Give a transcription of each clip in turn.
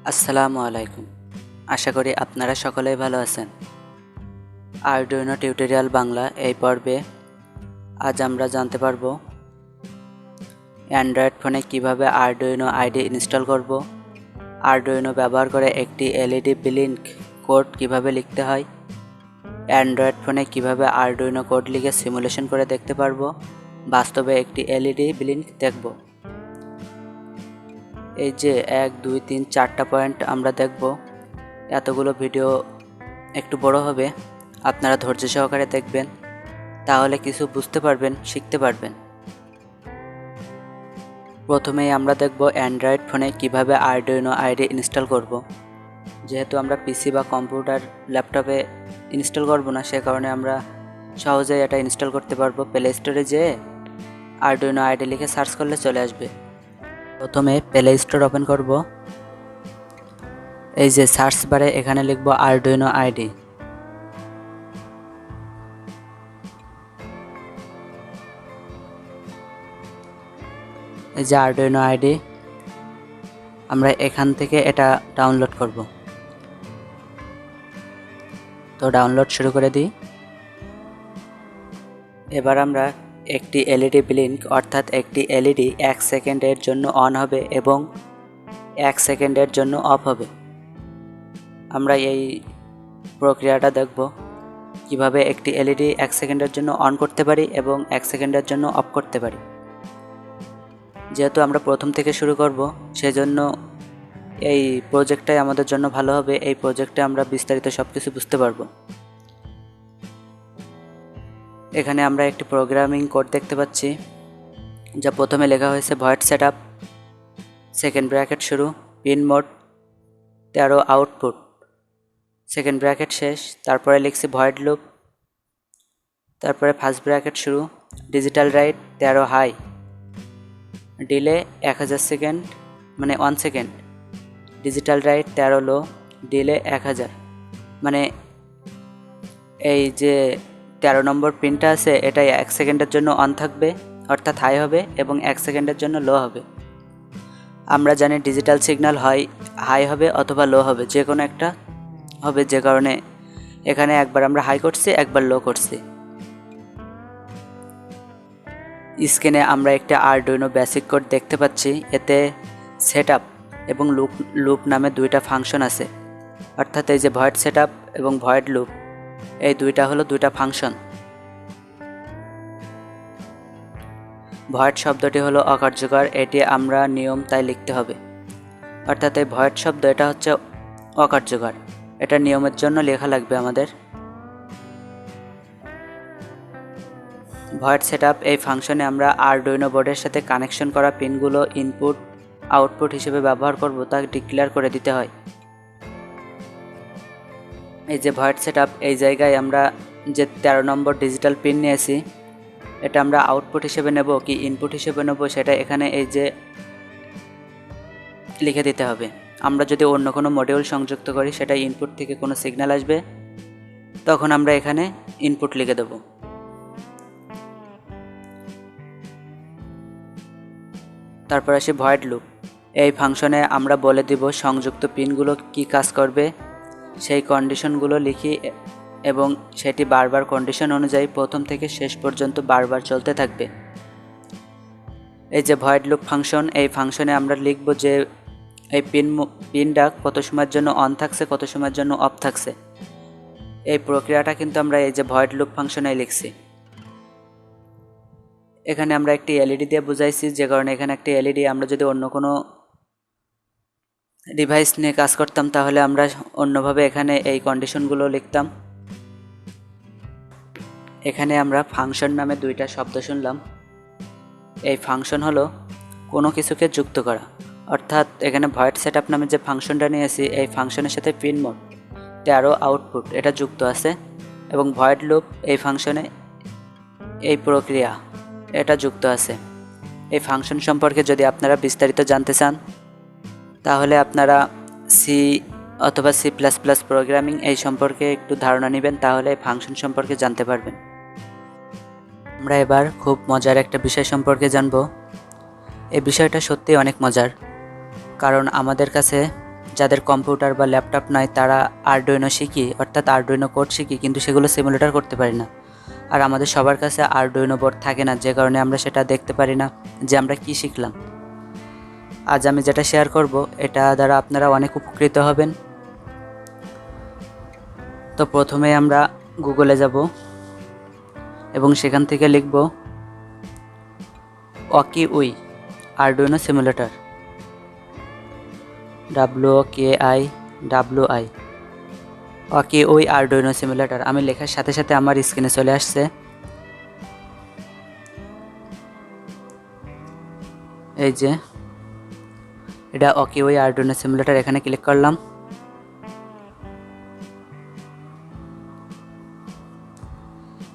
আসসালামু আলাইকুম। আশা করি আপনারা সকলেই ভালো আছেন। আরডুইনো টিউটোরিয়াল বাংলা এই পর্বে আজ আমরা জানতে পারবো অ্যান্ড্রয়েড ফোনে কিভাবে আরডুইনো আইডি ইনস্টল করব, আরডুইনো ব্যবহার করে একটি এলইডি ব্লিঙ্ক কোড কিভাবে লিখতে হয়, অ্যান্ড্রয়েড ফোনে কিভাবে আরডুইনো কোড লিখে সিমুলেশন করে দেখতে পারবো, বাস্তবে একটি এলইডি ব্লিঙ্ক দেখব। এই যে 1, 2, 3, 4টা পয়েন্ট আমরা দেখব। এতগুলো ভিডিও একটু বড় হবে, আপনারা ধৈর্য সহকারে দেখবেন, তাহলে কিছু বুঝতে পারবেন, শিখতে পারবেন। প্রথমেই আমরা দেখব অ্যান্ড্রয়েড ফোনে কিভাবে আরডুইনো আইডি ইনস্টল করব। যেহেতু আমরা পিসি বা কম্পিউটার ল্যাপটপে ইনস্টল করব না, সে কারণে আমরা সহজেই এটা ইনস্টল করতে পারবো। প্লে স্টোরে যেয়ে আরডুইনো আইডি লিখে সার্চ করলে চলে আসবে। প্রথমে প্লে স্টোর ওপেন করব। এই যে সার্চ বারে এখানে লিখব আরডুইনো আইডি। এই যে আরডুইনো আইডি, আমরা এখান থেকে এটা ডাউনলোড করব। তো ডাউনলোড শুরু করে দিই। এবার আমরা একটি এলইডি ব্লিঙ্ক অর্থাৎ একটি এলইডি 1 সেকেন্ডের জন্য অন হবে এবং 1 সেকেন্ডের জন্য অফ হবে। আমরা এই প্রক্রিয়াটা দেখব কিভাবে একটি এলইডি 1 সেকেন্ডের জন্য অন করতে পারি এবং 1 সেকেন্ডের জন্য অফ করতে পারি। যেহেতু আমরা প্রথম থেকে শুরু করব, সেজন্য এই প্রজেক্টটাই আমাদের জন্য ভালো হবে। এই প্রজেক্টে আমরা বিস্তারিত সব কিছু বুঝতে পারবো। এখানে আমরা একটি প্রোগ্রামিং কোড দেখতে পাচ্ছি, যা প্রথমে লেখা হয়েছে ভয়েড সেটআপ, সেকেন্ড ব্র্যাকেট শুরু, pin mode 13 output, second bracket শেষ, তারপরে লিখছি ভয়েড লুপ, তারপরে ফার্স্ট ব্র্যাকেট শুরু, digital write 13 high, delay 1000 second মানে 1 second, digital write 13 low, delay 1000 মানে এই যে 13 নম্বর পিনটা আছে এটাই 1 সেকেন্ডের জন্য অন থাকবে অর্থাৎ হাই হবে এবং 1 সেকেন্ডের জন্য লো হবে। আমরা জানি ডিজিটাল সিগন্যাল হয় হাই হবে অথবা লো হবে, যে কোনো একটা হবে, যে কারণে এখানে একবার আমরা হাই করছি, একবার লো করছি। স্ক্রিনে আমরা একটা আরডুইনো বেসিক কোড দেখতে পাচ্ছি। এতে সেটআপ এবং লুপ নামে দুইটা ফাংশন আছে, অর্থাৎ এই যে ভয়েড সেটআপ এবং ভয়েড লুপ, এই দুইটা হলো দুইটা ফাংশন। ভয়েড শব্দটি হলো অকার্যকর, এটি আমরা নিয়ম তাই লিখতে হবে, অর্থাৎ এই ভয়েড শব্দ এটা হচ্ছে অকার্যকর, এটা নিয়মের জন্য লেখা লাগবে আমাদের। ভয়েড সেটআপ এই ফাংশনে আমরা আরডুইনো বোর্ডের সাথে কানেকশন করা পিনগুলো ইনপুট আউটপুট হিসেবে ব্যবহার করব, তা ডিক্লেয়ার করে দিতে হয়। এই যে ভয়েড সেটআপ, এই জায়গায় আমরা যে 13 নম্বর ডিজিটাল পিন নিয়েছি, এটা আমরা আউটপুট হিসেবে নেব কি ইনপুট হিসেবে নেব, সেটা এখানে এই যে লিখে দিতে হবে। আমরা যদি অন্য কোনো মডিউল সংযুক্ত করি, সেটা ইনপুট থেকে কোনো সিগন্যাল আসবে, তখন আমরা এখানে ইনপুট লিখে দেব। তারপর আসি ভয়েড লুপ। এই ফাংশনে আমরা বলে দিব সংযুক্ত পিনগুলো কি কাজ করবে, সেই কন্ডিশনগুলো লিখি এবং সেটি বারবার কন্ডিশন অনুযায়ী প্রথম থেকে শেষ পর্যন্ত বারবার চলতে থাকবে। এই যে ভয়েড লুপ ফাংশন, এই ফাংশনে আমরা লিখব যে এই পিনটা কত সময়ের জন্য অন থাকছে, কত সময়ের জন্য অফ থাকছে। এই প্রক্রিয়াটা কিন্তু আমরা এই যে ভয়েড লুপ ফাংশনে লিখছি। এখানে আমরা একটি এলইডি দিয়ে বুঝাইছি, যে কারণে এখানে একটি এলইডি, আমরা যদি অন্য কোনো ডিভাইস নিয়ে কাজ করতাম তাহলে আমরা অন্যভাবে এখানে এই কন্ডিশনগুলো লিখতাম। এখানে আমরা ফাংশন নামে দুইটা শব্দ শুনলাম। এই ফাংশন হলো কোনো কিছুকে যুক্ত করা, অর্থাৎ এখানে ভয়েড সেটআপ নামে যে ফাংশনটা নিয়েছি, এই ফাংশনের সাথে পিন মোড 13 আউটপুট এটা যুক্ত আছে, এবং ভয়েড লুপ এই ফাংশনে এই প্রক্রিয়া এটা যুক্ত আছে। এই ফাংশন সম্পর্কে যদি আপনারা বিস্তারিত জানতে চান, তাহলে আপনারা সি অথবা C++ প্রোগ্রামিং এই সম্পর্কে একটু ধারণা নেবেন, তাহলে এই ফাংশন সম্পর্কে জানতে পারবেন। আমরা এবার খুব মজার একটা বিষয় সম্পর্কে জানব। এই বিষয়টা সত্যিই অনেক মজার, কারণ আমাদের কাছে যাদের কম্পিউটার বা ল্যাপটপ নাই তারা আরডুইনো শিখি, অর্থাৎ আরডুইনো কোড শিখি, কিন্তু সেগুলো সিমুলেটর করতে পারি না। আর আমাদের সবার কাছে আরডুইনো বোর্ড থাকে না, যে কারণে আমরা সেটা দেখতে পারি না যে আমরা কি শিখলাম। আজ আমি যেটা শেয়ার করব এটা দ্বারা আপনারা অনেক উপকৃত হবেন। তো প্রথমে আমরা গুগলে যাব এবং সেখান থেকে লিখব wokwi Arduino simulator, WOKIWI wokwi Arduino simulator. আমি লেখার সাথে সাথে আমার স্ক্রিনে চলে আসছে। এই যে এটা wokwi আরডুইনো সিমুলেটর, এখানে ক্লিক করলাম।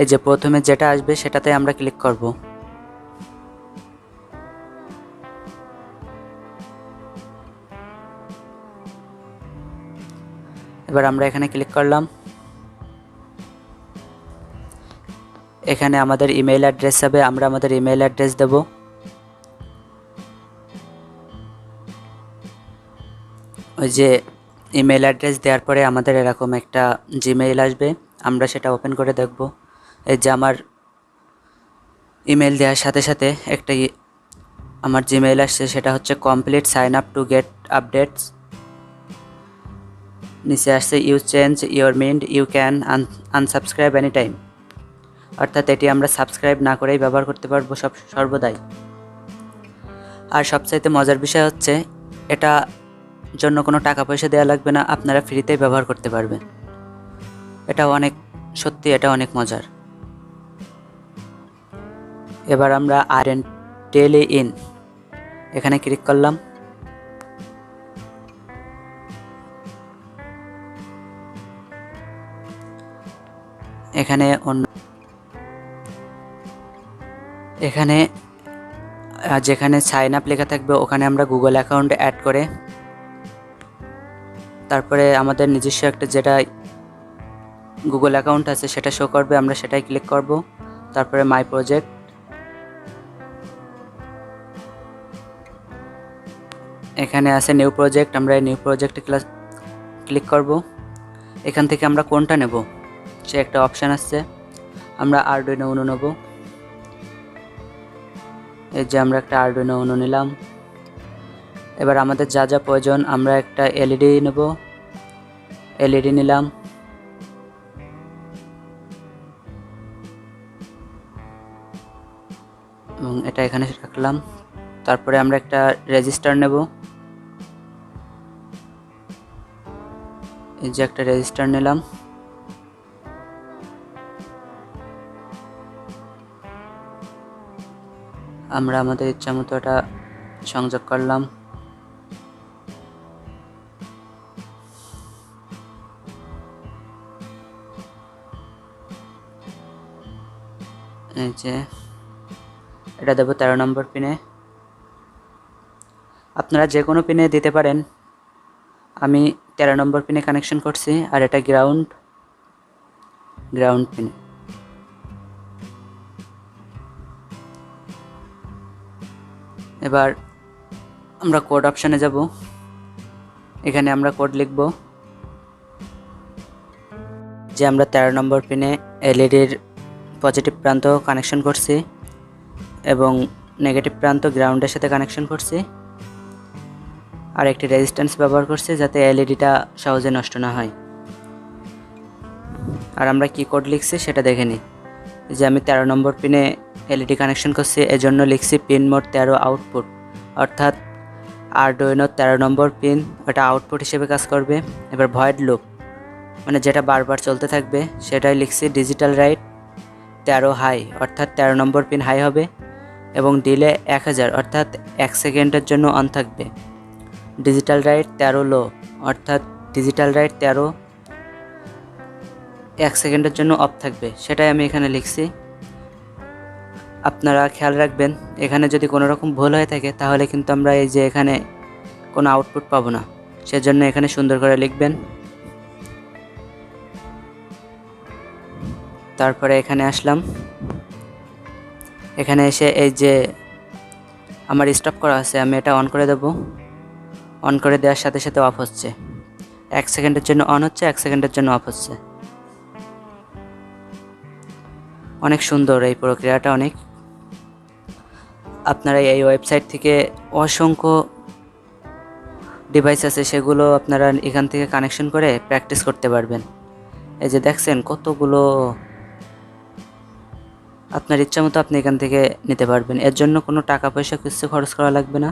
এই যে প্রথমে যেটা আসবে সেটাতে আমরা ক্লিক করব। এবার আমরা এখানে ক্লিক করলাম। এখানে আমাদের ইমেল অ্যাড্রেস হবে, আমরা আমাদের ইমেল অ্যাড্রেস দেব। ওই যে ইমেল অ্যাড্রেস দেওয়ার পরে আমাদের এরকম একটা জিমেইল আসবে, আমরা সেটা ওপেন করে দেখব। এই যে আমার ইমেল দেওয়ার সাথে সাথে একটা আমার জিমেইল আসছে, সেটা হচ্ছে complete sign up to get updates. নিচে আসছে you change your mind, you can unsubscribe any time, অর্থাৎ এটি আমরা সাবস্ক্রাইব না করেই ব্যবহার করতে পারবো সর্বদাই। আর সবচাইতে মজার বিষয় হচ্ছে এটা জন্য কোনো টাকা পয়সা দেওয়া লাগবে না, আপনারা ফ্রিতেই ব্যবহার করতে পারবেন। এটা অনেক মজার। এবার আমরা ডেইলি ইন এখানে ক্লিক করলাম। এখানে যেখানে সাইন আপ লেখা থাকবে ওখানে আমরা গুগল অ্যাকাউন্ট অ্যাড করে তারপরে আমাদের নিজস্ব একটা যেটা গুগল অ্যাকাউন্ট আছে সেটা শো করবে, আমরা সেটাই ক্লিক করব। তারপরে মাই প্রজেক্ট, এখানে আছে নিউ প্রজেক্ট, আমরা এই নিউ প্রজেক্টে ক্লিক করব। এখান থেকে আমরা কোনটা নেব সে একটা অপশান আসছে, আমরা আরডুইনো উনো নেব। এই যে আমরা একটা আরডুইনো উনো নিলাম। এবার আমাদের যা যা প্রয়োজন, আমরা একটা এলইডি নেব, এলইডি নিলাম। এবং এটা এখানে রাখলাম। তারপরে আমরা একটা রেজিস্টার নেব, এই যে একটা রেজিস্টার নিলাম। আমরা আমাদের ইচ্ছা মতো এটা সংযোগ করলাম। এই যে এটা দেবো 13 নম্বর পিনে, আপনারা যে কোনো পিনে দিতে পারেন। আমি 13 নম্বর পিনে কানেকশন করছি, আর এটা গ্রাউন্ড পিনে। এবার আমরা কোড অপশানে যাব, এখানে আমরা কোড লিখব যে আমরা 13 নম্বর পিনে এলইডির পজিটিভ প্রান্ত কানেকশন করছি এবং নেগেটিভ প্রান্ত গ্রাউন্ডের সাথে কানেকশন করছি, আর একটি রেজিস্ট্যান্স ব্যবহার করছি যাতে এলইডিটা সহজে নষ্ট না হয়। আর আমরা কি কোড লিখছি সেটা দেখে নিই। যে আমি 13 নম্বর পিনে এলইডি কানেকশন করছি, এজন্য লিখছি পিন মোড 13 আউটপুট, অর্থাৎ আরডুইনো 13 নম্বর পিন ওটা আউটপুট হিসেবে কাজ করবে। এবার ভয়েড লুপ মানে যেটা বারবার চলতে থাকবে সেটাই লিখছি ডিজিটাল রাইট 13 হাই, অর্থাৎ 13 নম্বর পিন হাই হবে এবং ডিলে 1000 অর্থাৎ 1 সেকেন্ডের জন্য অন থাকবে। ডিজিটাল রাইট 13 লো, অর্থাৎ ডিজিটাল রাইট 13 1 সেকেন্ডের জন্য অফ থাকবে, সেটাই আমি এখানে লিখছি। আপনারা খেয়াল রাখবেন এখানে যদি কোনো রকম ভুল হয়ে থাকে তাহলে কিন্তু আমরা এই যে এখানে কোনো আউটপুট পাবো না, সেজন্য এখানে সুন্দর করে লিখবেন। তারপরে এখানে আসলাম, এখানে এসে এই যে আমার স্টপ করা আছে আমি এটা অন করে দেব। অন করে দেওয়ার সাথে সাথে অফ হচ্ছে, 1 সেকেন্ডের জন্য অন হচ্ছে, 1 সেকেন্ডের জন্য অফ হচ্ছে। অনেক সুন্দর এই প্রক্রিয়াটা অনেক। আপনারা এই ওয়েবসাইট থেকে অসংখ্য ডিভাইস আছে, সেগুলো আপনারা এখান থেকে কানেকশন করে প্র্যাকটিস করতে পারবেন। এই যে দেখছেন কতগুলো, আপনার ইচ্ছা মতো আপনি এখান থেকে নিতে পারবেন। এর জন্য কোনো টাকা পয়সা কিছু খরচ করা লাগবে না।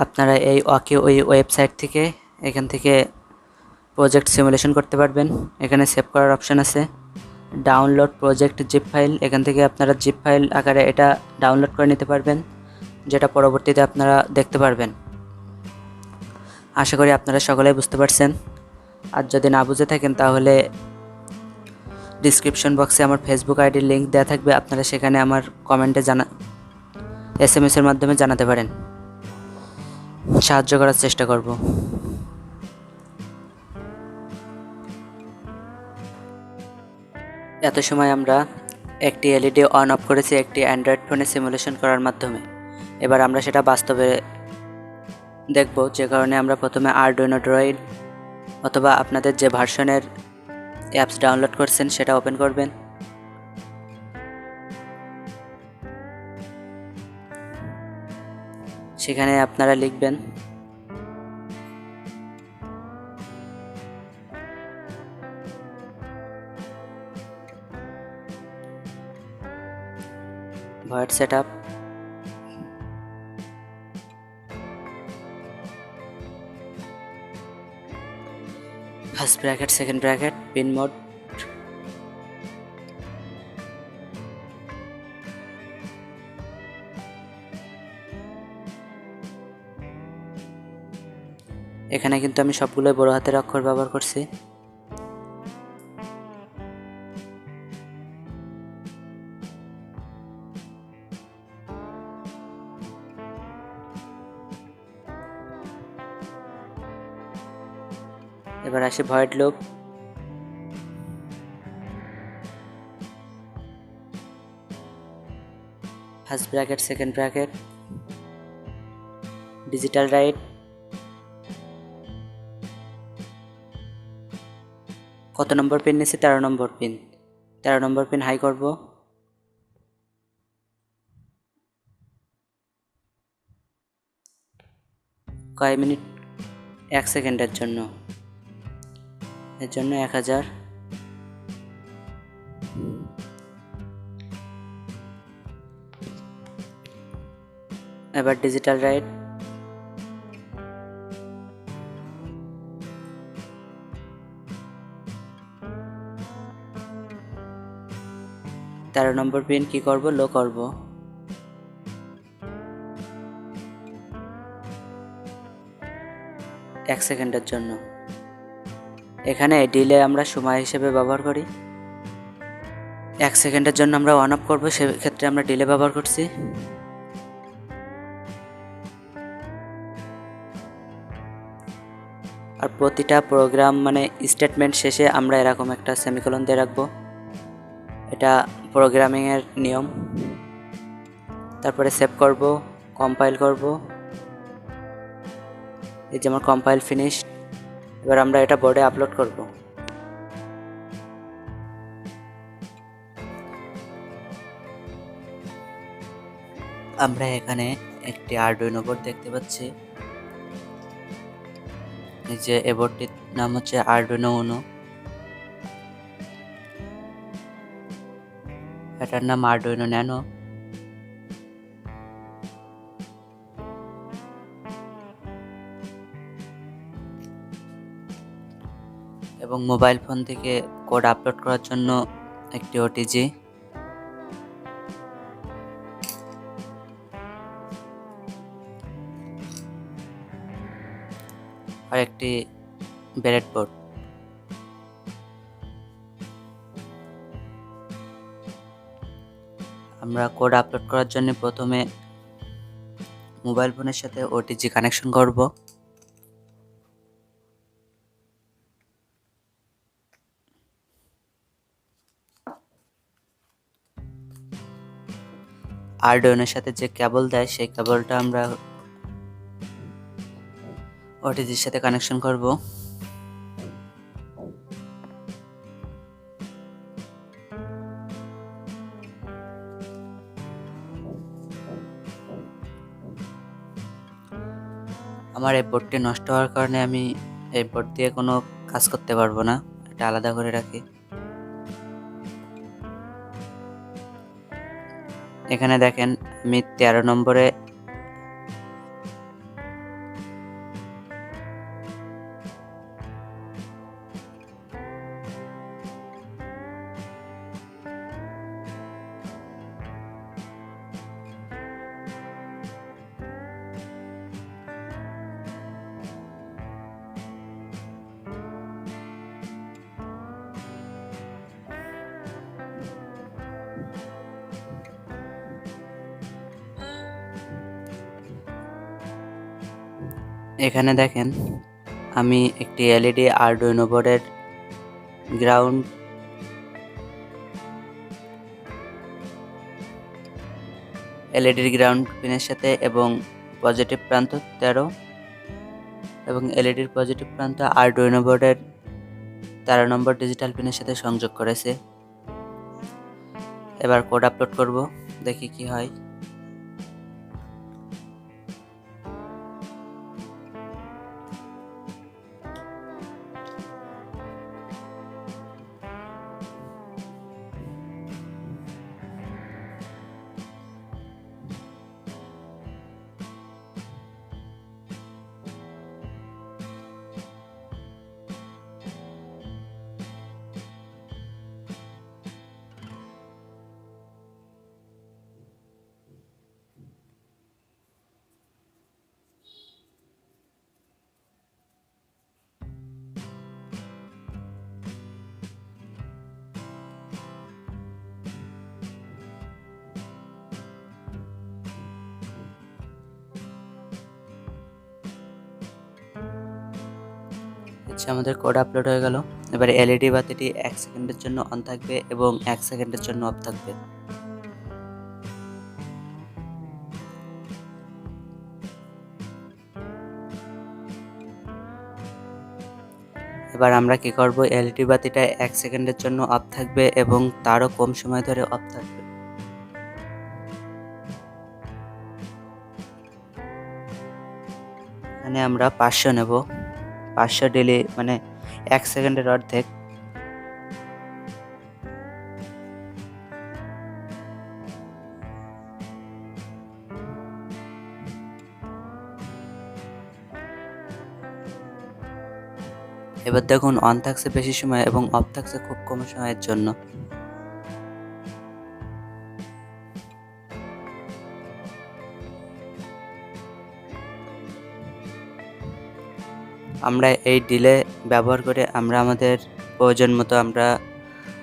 আপনারা এই ওয়েবসাইট থেকে এখান থেকে প্রজেক্ট সিমুলেশন করতে পারবেন। এখানে সেভ করার অপশান আছে, ডাউনলোড প্রজেক্ট জিপ ফাইল, এখান থেকে আপনারা জিপ ফাইল আকারে এটা ডাউনলোড করে নিতে পারবেন, যেটা পরবর্তীতে আপনারা দেখতে পারবেন। আশা করি আপনারা সকলেই বুঝতে পারছেন। আর যদি না বুঝে থাকেন তাহলে ডিসক্রিপশন বক্সে আমার ফেসবুক আইডির লিঙ্ক দেওয়া থাকবে, আপনারা সেখানে আমার কমেন্টে SMS এর মাধ্যমে জানাতে পারেন, সাহায্য করার চেষ্টা করব। এত সময় আমরা একটি এলইডি অন অফ করেছি একটি অ্যান্ড্রয়েড ফোনে সিমুলেশন করার মাধ্যমে। এবার আমরা সেটা বাস্তবে দেখব, যে কারণে আমরা প্রথমে আরডুইনো ড্রয়েড অথবা আপনাদের যে ভার্সনের অ্যাপস ডাউনলোড করছেন সেটা ওপেন করবেন। সেখানে আপনারা লিখবেন void setup, first bracket, second bracket, pin mode. এখানে কিন্তু আমি সবগুলোই বড় হাতের অক্ষর ব্যবহার করছি। এবার আসি void loop. First bracket, second bracket, digital right, কত নম্বর পিন নিয়েছি? 13 নম্বর পিন। 13 নম্বর পিন হাই করব। কয় মিনিট? 1 সেকেন্ডের জন্য, এর জন্য 1000। এবার ডিজিটাল রাইট, তেরো নম্বর পিন কি করব? লো করব। এক সেকেন্ডের জন্য। এখানে ডিলে আমরা সময় হিসেবে ব্যবহার করি। 1 সেকেন্ডের জন্য আমরা অন অফ করবো, সেক্ষেত্রে আমরা ডিলে ব্যবহার করছি। আর প্রতিটা প্রোগ্রাম মানে স্টেটমেন্ট শেষে আমরা এরকম একটা সেমিকোলন দিয়ে রাখবো, এটা প্রোগ্রামিংয়ের নিয়ম। তারপরে সেভ করব, কম্পাইল করব। এই যে আমার কম্পাইল ফিনিশ। এবার আমরা এটা বোর্ডে আপলোড করব। আমরা এখানে একটি আরডুইনো বোর্ড দেখতে পাচ্ছি। এই যে এই বোর্ডটির নাম হচ্ছে আরডুইনো উনো, এটার নাম আরডুইনো ন্যানো। এবং মোবাইল ফোন থেকে কোড আপলোড করার জন্য একটি ওটিজি, আর একটি ব্রেড বোর্ড। আমরা কোড আপলোড করার জন্য প্রথমে মোবাইল ফোনের সাথে ওটিজি কানেকশন করব। আরডুইনোর সাথে যে কেবল দেয় সেই কেবলটা আমরা ওটিজির সাথে কানেকশন করব। আমার এই বোর্ডটি নষ্ট হওয়ার কারণে আমি এই বোর্ড দিয়ে কোনো কাজ করতে পারবো না, এটা আলাদা করে রাখি। এখানে দেখেন আমি 13 নম্বরে এখানে দেখেন আমি একটি এলইডি আরডুইনো বোর্ডের গ্রাউন্ড এলইডির গ্রাউন্ড পিনের সাথে এবং পজিটিভ প্রান্ত 13 এবং এলইডির পজিটিভ প্রান্ত আরডুইনো বোর্ডের 13 নম্বর ডিজিটাল পিনের সাথে সংযোগ করেছে। এবার কোড আপলোড করব, দেখি কি হয়। আমাদের কোড আপলোড হয়ে গেল। এবারে এলইডি বাতিটি 1 সেকেন্ডের জন্য অন থাকবে এবং 1 সেকেন্ডের জন্য অফ থাকবে। এবার আমরা কি করব, এলইডি বাতিটা 1 সেকেন্ডের জন্য অফ থাকবে এবং তারও কম সময় ধরে অফ থাকবে। এখানে আমরা 500 নেব, 500 ডেলি মানে 1 সেকেন্ডের অর্ধেক। এবার দেখুন অন থাকছে বেশি সময় এবং অফ থাকছে খুব কম সময়ের জন্য। আমরা এই ডিলে ব্যবহার করে আমরা আমাদের প্রয়োজন মতো আমরা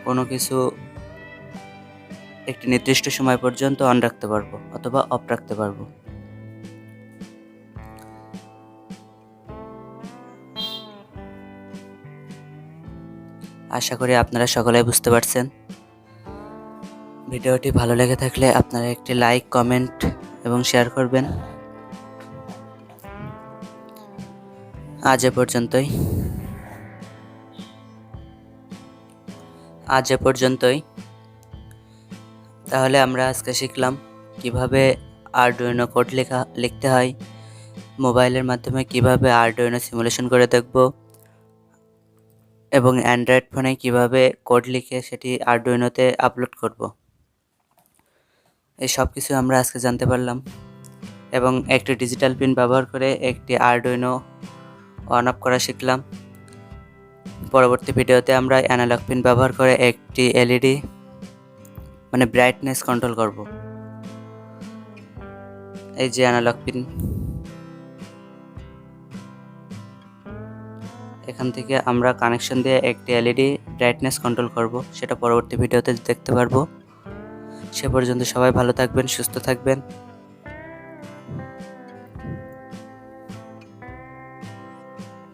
কোনো কিছু একটি নির্দিষ্ট সময় পর্যন্ত অন রাখতে পারবো অথবা অফ রাখতে পারবো। আশা করি আপনারা সকলেই বুঝতে পারছেন। ভিডিওটি ভালো লেগে থাকলে আপনারা একটি লাইক, কমেন্ট এবং শেয়ার করবেন। আজ এ পর্যন্তই। তাহলে আমরা আজকে শিখলাম কিভাবে আরডুইনো কোড লিখতে হয়, মোবাইলের মাধ্যমে কিভাবে আরডুইনো সিমুলেশন করে দেখব এবং অ্যান্ড্রয়েড ফোনে কিভাবে কোড লিখে সেটি আরডুইনোতে আপলোড করব। এই সব কিছু আমরা আজকে জানতে পারলাম এবং একটি ডিজিটাল পিন ব্যবহার করে একটি আরডুইনো অন অফ করা শিখলাম। পরবর্তী ভিডিওতে আমরা অ্যানালগ পিন ব্যবহার করে একটি এলইডি মানে ব্রাইটনেস কন্ট্রোল করব। এই যে অ্যানালগ পিন, এখান থেকে আমরা কানেকশন দিয়ে একটি এলইডি ব্রাইটনেস কন্ট্রোল করব, সেটা পরবর্তী ভিডিওতে দেখতে পারবো। সে পর্যন্ত সবাই ভালো থাকবেন, সুস্থ থাকবেন।